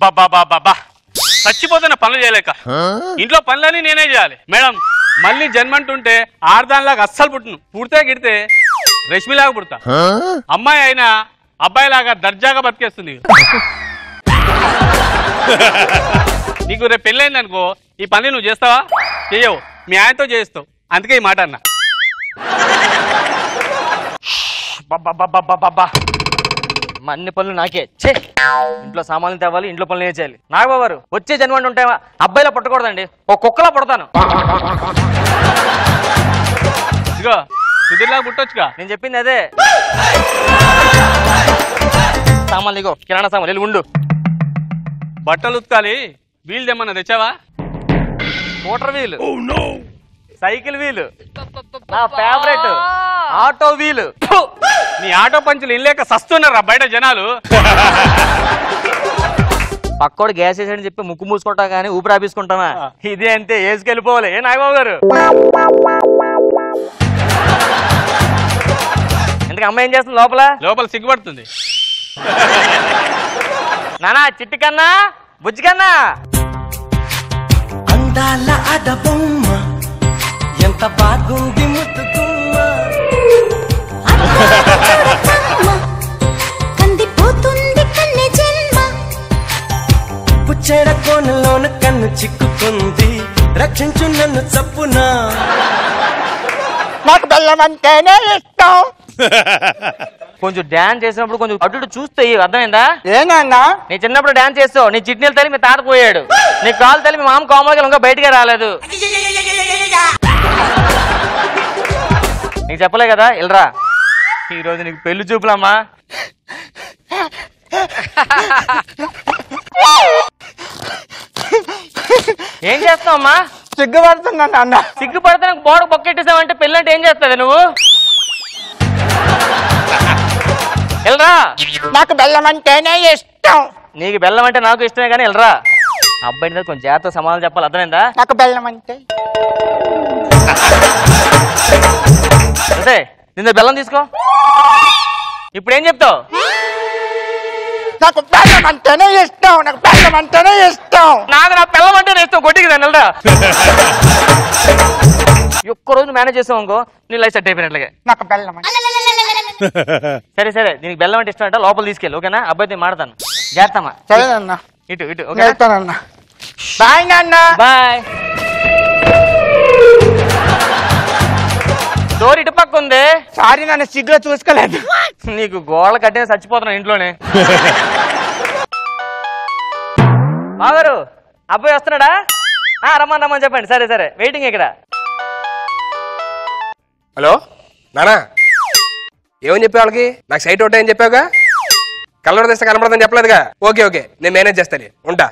బాబా చచ్చిపోతున్న పనులు చేయలేక ఇంట్లో పనులన్నీ నేనే చేయాలి మేడం. మళ్ళీ జన్మంటుంటే ఆడదానిలాగా అస్సలు పుట్టును. పుడితే గిడితే రష్మిలాగా పుడతా. అమ్మాయి అయినా అబ్బాయిలాగా దర్జాగా బతికేస్తుంది. నీకు రేపు పెళ్ళైంది అనుకో, ఈ పని నువ్వు చేస్తావా? చెయ్యవు, మీ ఆయనతో చేస్తావు. అందుకే ఈ మాట అన్నా. బాబా అన్ని పనులు నాకే. చే ఇంట్లో సామాన్లు తేవాలి, ఇంట్లో పనులు ఏం చేయాలి? నాగబాబు వచ్చే జన్మంటే ఉంటాయా? అబ్బాయిలా పుట్టకూడదండి, ఒక కుక్కలా పుడతాను. ఇదిగో సుధీర్లాగా పుట్టొచ్చుగా. నేను చెప్పింది అదే. సామాన్లు ఇగో, కిరాణా సామాన్లు వెళ్ళి ఉండు. బట్టలు ఉతకాలి, వీలు తెమ్మన్నా తెచ్చావా? మోటార్ వీలు, సైకిల్ వీలు, నా ఫేవరెట్ ఆటో వీలు. నీ ఆటో పంచులు ఇల్లేక సస్తున్నారా బయట జనాలు. పక్కోడు గ్యాస్ వేసాడని చెప్పి ముక్కు మూసుకుంటా కానీ ఊపిరి ఆపేసుకుంటామా? ఇదే అంతే, వేసుకెళ్ళిపోవాలి. ఏ నాగబాబు గారు, ఎందుకు అమ్మాయి ఏం చేస్తుంది లోపల? లోపల సిగ్గుపడుతుంది. నానా చిట్టి కన్నా, బుజ్జి కన్నా, అందాల అడబొమ్మ ఎంత బాగుంది ముద్దుగుమ్మ, కందిపోతుంది కన్నె జన్మ, పుచ్చెడ కోనలోన కన్ను చిక్కుకుంది, రక్షించు నన్ను చప్పునా. నాకు బెల్లం అంటేనే ఇష్టం. కొంచెం డాన్స్ చేసినప్పుడు కొంచెం అటు ఇటు చూస్తే అర్థమైందా? ఏనన్నా నీ చిన్నప్పుడు డాన్స్ చేస్తావు, నీ చిట్నీలు తల్లి మీ తాత పోయాడు, నీ కాలు తల్లి మీ మామ కోమలకి ఇంకా బయటకే రాలేదు. నీకు చెప్పలే కదా, వెళ్ళరా. ఈరోజు నీకు పెళ్లి చూపులమ్మా. ఏం చేస్తావు అమ్మా? సిగ్గుపడుతున్నా నాన్న. సిగ్గుపడితే నాకు బోడ బొక్కెట్టేసావంటే పెళ్ళి అంటే ఏం చేస్తావు నువ్వు? వెళ్ళరా. నాకు బెల్లం అంటేనే ఇష్టం. నీకు బెల్లం అంటే నాకు ఇష్టమే కానీ వెళ్ళరా. అబ్బాయి కొంచెం జాగ్రత్త సమాధానం చెప్పాలి, అర్థమైందా? నాకు బెల్లం అంటే అదే నిన్న బెల్లం తీసుకో. ఇప్పుడు ఏం చెప్తావు? నాకు బెల్లం అంటేనే ఇష్టం. నాకు బెల్లం అంటేనే ఇష్టం. నాకు నా బెల్లం అంటే ఇష్టం. కొట్టికి దాన్ని వెళ్ళరా. ఒక్కరోజు మేనేజ్ చేసావు అనుకో, నీ లైఫ్ సెట్ అయిపోయినట్లుగా. నాకు బెల్లం అంటే సరే సరే, దీనికి బెల్లం అంటే ఇష్టం అంటే లోపల తీసుకెళ్ళి, ఓకేనా? అబ్బాయితో మాడతాను. జాగ్రత్తమ్మా. సరేనన్నా, ఇటు ఇటు. వెళ్తానన్నా. బాయ్ నాన్న. బాయ్. డోర్ ఇటు పక్క ఉంది. సారీ నన్ను సిగ్గులో చూసుకోలేదు. నీకు గోళ్ళ కట్టిన చచ్చిపోతున్నాను ఇంట్లోనే. బాగారు అబ్బాయి వస్తున్నాడా? రమ్మని రమ్మని చెప్పండి. సరే సరే, వెయిటింగ్ ఇక్కడ. హలో నానా, ఏమని చెప్పే వాళ్ళకి? నాకు సైట్ ఒకటే అని చెప్పావుగా, కలర్ తెస్తే కనపడదని చెప్పలేదుగా. ఓకే ఓకే, నేను మేనేజ్ చేస్తాను, ఉంటా.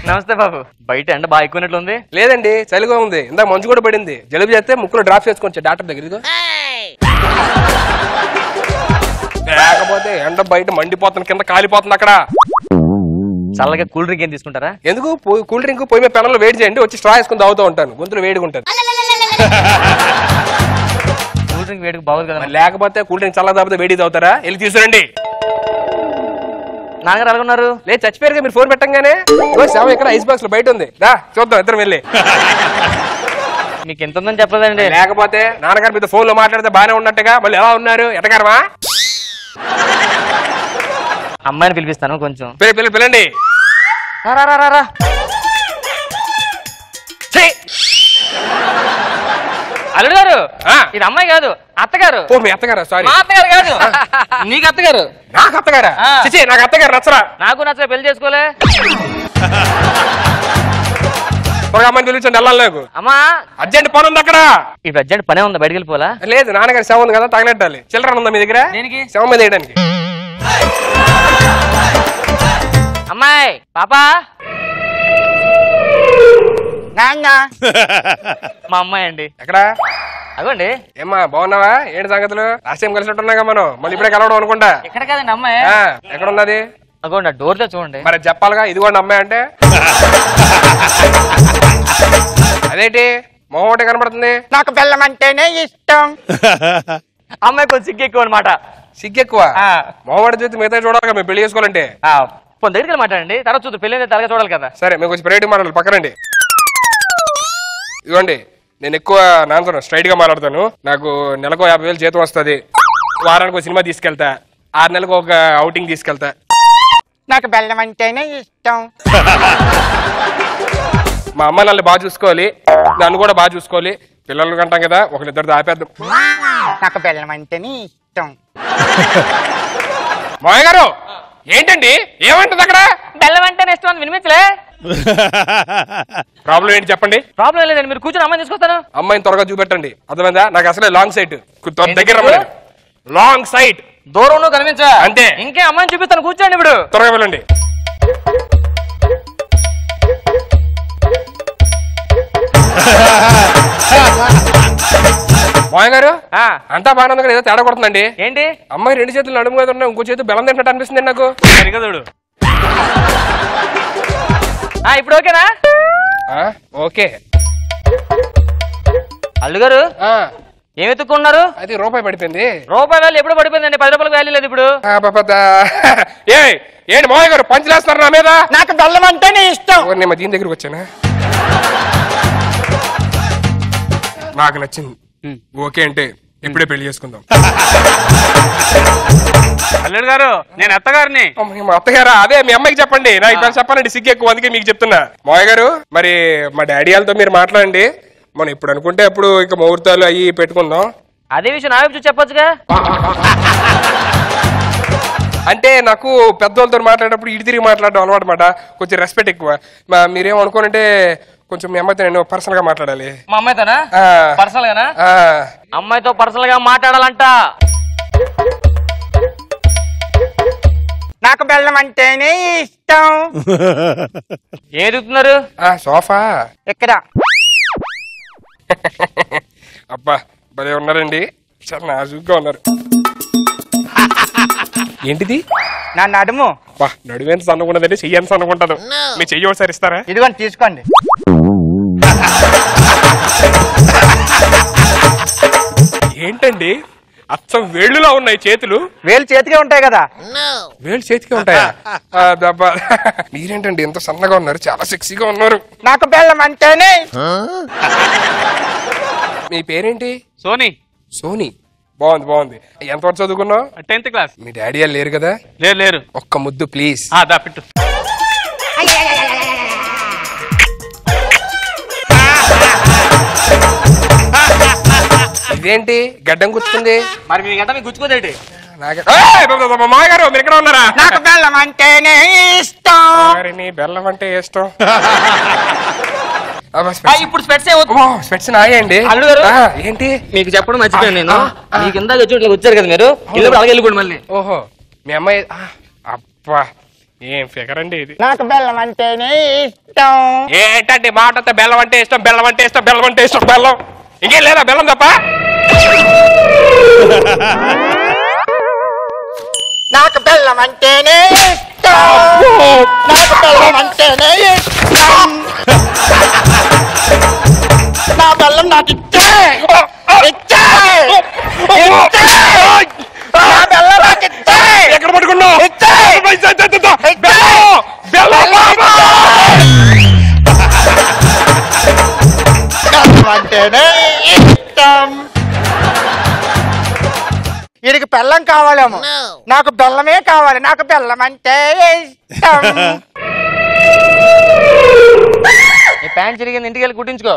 నమస్తే బాబు. బయట ఎండ బాగా ఎక్కువనట్లుంది. లేదండి, చలిగా ఉంది. ఇందాక మంచు కూడా పడింది. జలుబు చేస్తే ముక్కులో డ్రాప్ చేసుకోవచ్చు డాక్టర్ దగ్గర. లేకపోతే ఎండ బయట మండిపోతుంది, కింద కాలిపోతుంది అక్కడ. చల్లగా కూల్ డ్రింక్ ఏం తీసుకుంటారా? ఎందుకు? కూల్ డ్రింక్ పోయి మీద పెనంలో వేడి చేయండి, వచ్చి స్ట్రా వేసుకుని తాగుతూ ఉంటాను. గొంతులు వేడిగా ఉంటుంది. కూల్ డ్రింక్ వేడికి బాగుంది కదా. లేకపోతే కూల్ డ్రింక్ చల్లగా తాగితే వేడి తాగుతారా? వెళ్ళి తీసుకురండి. నాన్నగారు అలాగున్నారు? లేదు, చచ్చిపోయారుగా. మీరు ఫోన్ పెట్టంగానే శవం ఇక్కడ ఐస్ బాక్స్ లో బయట ఉంది. రా చూద్దాం ఇద్దరం వెళ్ళి. మీకు ఎంత ఉందని చెప్పలేదండి. లేకపోతే నాన్నగారు మీతో ఫోన్ లో మాట్లాడితే బాగానే ఉన్నట్టుగా, మళ్ళీ ఎలా ఉన్నారు ఎటగారమా? అమ్మాయిని పిలిపిస్తాను కొంచెం. పిల్లండి. అల్లుడు గారు, ఇది అమ్మాయి కాదు, అత్తగారు. ఓ మీ అత్తగారా? సారీ, మా అత్తగారు కాదు. నీకు అత్తగారు. నాకు అత్తగారా? నాకు అత్తగారు నచ్చరా? నాకు నచ్చలే, పెళ్లి చేసుకోలే. ఒక అమ్మాయిని పిలిపించండి, వెళ్ళాలి నాకు. అమ్మా అర్జెంట్ పని ఉంది అక్కడ. ఇప్పుడు అర్జెంట్ పనే ఉందా? బయటకు వెళ్ళిపోలా? లేదు, నాన్నగారి శవం ఉంది కదా, తగలెట్టాలి. చిల్లర ఉందా మీ దగ్గర? శవం మీద వేయడానికి. అమ్మాయి పాపా. నాన్న. మా అమ్మాయి అండి. ఎక్కడ? అగోండి. ఏమ్మా బాగున్నావా? ఏంటి సంగతులు? లాస్ట్ టైం కలిసినట్టున్నాగా మనం, మళ్ళీ ఇప్పుడే కలవడం అనుకుంటా. ఎక్కడ కాదండి అమ్మాయి. ఎక్కడ ఉన్నది? అగోండి ఆ డోర్ తో చూడండి. మరి చెప్పాలిగా, ఇది కూడా అమ్మాయి అంటే. అదేంటి మొహం ఒకటి కనపడుతుంది? నాకు బెల్లం అంటేనే ఇష్టం. అమ్మాయి కొంచెం సిగ్గు ఎక్కువ అనమాట. సిగ్గెక్కువ మావాడి చేతి మిగతా చూడాలి మేము పెళ్లి చేసుకోవాలంటే పోనీ దగ్గరికి వెళ్ళి మాట్లాడండి, తర్వాత చూద్దాం, పెళ్ళి తలగా చూడాలి కదా. సరే మేము కొంచెం ప్రైవేట్గా మాట్లాడాలి, పక్కనండి. ఇదిగోండి నేను ఎక్కువ నాన్నతో స్ట్రైట్ గా మాట్లాడతాను. నాకు నెలకు 50,000 జీతం వస్తుంది. వారానికి ఒక సినిమా తీసుకెళ్తా, 6 నెలలకు ఒక అవుటింగ్ తీసుకెళ్తా. నాకు బెల్లం అంటేనే ఇష్టం. మా అమ్మ నన్ను బాగా చూసుకోవాలి, నన్ను కూడా బాగా చూసుకోవాలి. పిల్లలు కంటాం కదా, ఒకరిద్దరితో ఆపేద్దాం. నాకు బెల్లం అంటేనే ఇష్టం. మాయ గారు ఏంటండి ఏమంటుంది అక్కడ? బెల్లం అంటే ఇష్టం అని వినిపించలే. ప్రాబ్లం ఏంటి చెప్పండి. ప్రాబ్లం లేదండి, మీరు కూర్చొని అమ్మాయిని తీసుకొస్తాను. అమ్మాయిని త్వరగా చూపెట్టండి, అర్థమైందా? నాకు అసలే లాంగ్ సైట్, దగ్గర లాంగ్ సైట్, దూరంలో కనిపించా అంతే. ఇంకే అమ్మాయిని చూపిస్తాను, కూర్చోండి ఇప్పుడు. త్వరగా వెళ్ళండి. మాయ గారు అంతా బాగానే ఉంది కదా, ఏదో తేడా కొడుతుందండి. ఏంటి? అమ్మాయి 2 చేతులు నడుము మీద ఉన్నాయి, ఇంకో చేతి బెల్లం తింటట్టు అనిపిస్తుంది నాకు. సరిగదుడు ఇప్పుడు ఓకేనా? ఓకే. అల్లుగారు ఏం ఎత్తుకున్నారు? అది రూపాయి పడిపోయింది. రూపాయి వాల్యూ ఎప్పుడు పడిపోయిందండి, 10 రూపాయలకు వాల్యూ లేదు ఇప్పుడు. ఏంటి మాయ గారు పంచులేస్తారు నా మీద? నాకు బెల్లం అంటేనే ఇష్టం. నేను దీని దగ్గరకు వచ్చానా? నాకు నచ్చింది. ఓకే అంటే ఇప్పుడే పెళ్లి చేసుకుందాం. అల్లుడు గారు నేను అత్తగారిని. మా అత్తగారా? అదే మీ అమ్మాయికి చెప్పండి, నాకు ఇప్పుడు చెప్పాలండి సిగ్గు ఎక్కువ, అందుకే మీకు చెప్తున్నా. మాయ గారు మరి మా డాడీ వాళ్ళతో మీరు మాట్లాడండి. మనం ఇప్పుడు అనుకుంటే అప్పుడు ఇంకా ముహూర్తాలు అయ్యి పెట్టుకుందాం. అదే విషయం నా వైపు చూసి చెప్పొచ్చుగా. అంటే నాకు పెద్దవాళ్ళతో మాట్లాడేటప్పుడు ఇటు తిరిగి మాట్లాడడం అలవాటు మాట, కొంచెం రెస్పెక్ట్ ఎక్కువ. మీరేమనుకోనంటే కొంచెం మీ అమ్మాయితో నేను పర్సనల్ గా మాట్లాడాలి. మా అమ్మాయితోనా? పర్సనల్ గానా? అమ్మాయితో పర్సనల్ గా మాట్లాడాలంట. నాకు బెల్లం అంటేనే ఇష్టం. ఏం ఎదుగుతున్నారు? సోఫా ఇక్కడ. అబ్బా భలే ఉన్నారండి, చాలా నాజుగ్గా ఉన్నారు. ఏంటిది? నా నడుము. నడుము ఎంత సన్నగుండదండి, చెయ్యి ఎంత సన్నగుంటదు. మీ చెయ్యి ఒకసారి ఇస్తారా? ఇదిగోండి తీసుకోండి. ఏంటండి అచ్చం వేళ్ళులా ఉన్నాయి చేతులు. వేలు చేతికే ఉంటాయి కదా. వేళ్ళు చేతికే ఉంటాయా? మీరేంటండి ఎంత సన్నగా ఉన్నారు, చాలా సెక్సీగా ఉన్నారు. నాకు బెల్లం అంటేనే. మీ పేరేంటి? సోనీ. సోనీ, బాగుంది బాగుంది. ఎంతవరకు చదువుకున్నావు? 10th class. మీ డాడీ వాళ్ళు లేరు కదా? లేరు. ఒక్క ముద్దు ప్లీజ్. దా పెట్టు. ఇదేంటి గడ్డం గుచ్చుకుంది? మరి మీ గంట మీకు గుచ్చుకోదేంటి? మాగారు మీరు ఎక్కడ ఉన్నారా? నాకు బెల్లం అంటేనే ఇష్టం. నీ బెల్లం అంటే ఇష్టం. ఇప్పుడు స్పెట్స్ స్పెట్స్ నాయండి. అల్లుడు గారు ఏంటి మీకు చెప్పడం మర్చిపోయాను నేను. మీకు ఇందాక వచ్చారు కదా మీరు, ఇల్లు అలాగే వెళ్ళిపోండి మళ్ళీ. ఓహో మీ అమ్మాయి. అబ్బా ఏం ఫిగర్ అండి ఇది. నాకు బెల్లం అంటేనే ఇష్టం. ఏంటండి మాట బెల్లం అంటే ఇష్టం, బెల్లం అంటే ఇష్టం, బెల్లం అంటే ఇష్టం, బెల్లం ఇంకేం లేదా? బెల్లం తప్ప. నాకు బెల్లం అంటేనే ఇష్టం. నాకు బెల్లం అంటేనే ఇష్టం. నా బెల్లం నాకు ఇచ్చే. నా బెల్లం నాకు ఇచ్చే. ఎక్కడ పట్టుకున్నావు? అంటేనే ఇష్టం. వీడికి బెల్లం కావాలేమో, నాకు బెల్లమే కావాలి. నాకు బెల్లం అంటే ఇష్టం. ఈ ప్యాంట్ చిరిగింది, ఇంటికి వెళ్ళి కుట్టించుకో.